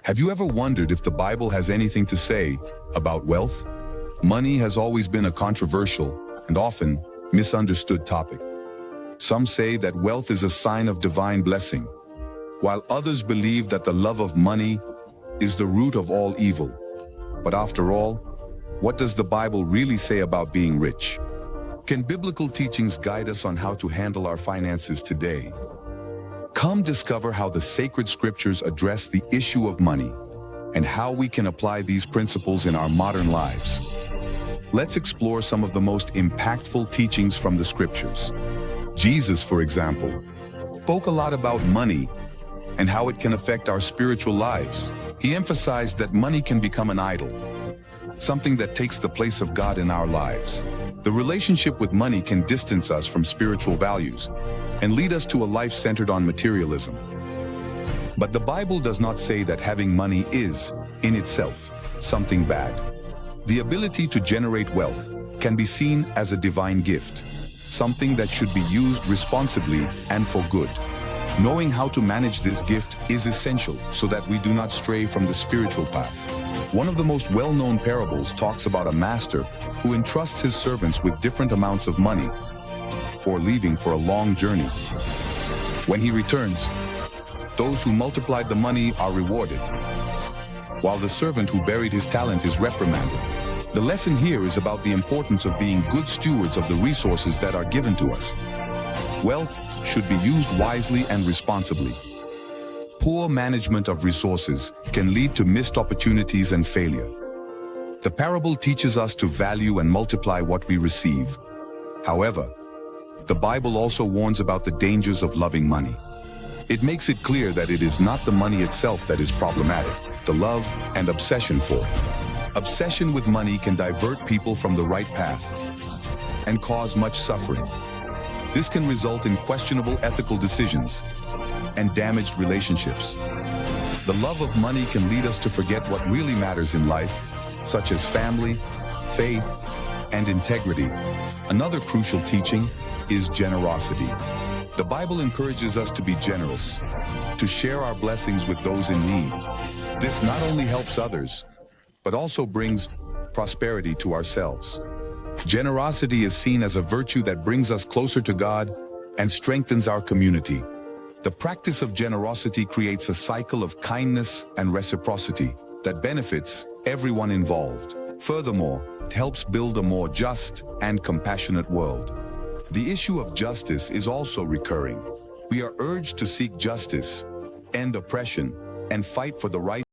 Have you ever wondered if the Bible has anything to say about wealth? Money has always been a controversial and often misunderstood topic. Some say that wealth is a sign of divine blessing, while others believe that the love of money is the root of all evil. But after all, what does the Bible really say about being rich? Can biblical teachings guide us on how to handle our finances today? Come discover how the sacred scriptures address the issue of money and how we can apply these principles in our modern lives. Let's explore some of the most impactful teachings from the scriptures. Jesus, for example, spoke a lot about money and how it can affect our spiritual lives. He emphasized that money can become an idol, something that takes the place of God in our lives. The relationship with money can distance us from spiritual values and lead us to a life centered on materialism. But the Bible does not say that having money is, in itself, something bad. The ability to generate wealth can be seen as a divine gift, something that should be used responsibly and for good. Knowing how to manage this gift is essential so that we do not stray from the spiritual path. One of the most well-known parables talks about a master who entrusts his servants with different amounts of money for leaving for a long journey. When he returns, those who multiplied the money are rewarded, while the servant who buried his talent is reprimanded. The lesson here is about the importance of being good stewards of the resources that are given to us. Wealth should be used wisely and responsibly. Poor management of resources can lead to missed opportunities and failure. The parable teaches us to value and multiply what we receive. However, the Bible also warns about the dangers of loving money. It makes it clear that it is not the money itself that is problematic, the love and obsession for it. Obsession with money can divert people from the right path and cause much suffering. This can result in questionable ethical decisions and damaged relationships. The love of money can lead us to forget what really matters in life, such as family, faith, and integrity. Another crucial teaching is generosity. The Bible encourages us to be generous, to share our blessings with those in need. This not only helps others, but also brings prosperity to ourselves. Generosity is seen as a virtue that brings us closer to God and strengthens our community. The practice of generosity creates a cycle of kindness and reciprocity that benefits everyone involved. Furthermore, it helps build a more just and compassionate world. The issue of justice is also recurring. We are urged to seek justice, end oppression, and fight for the rights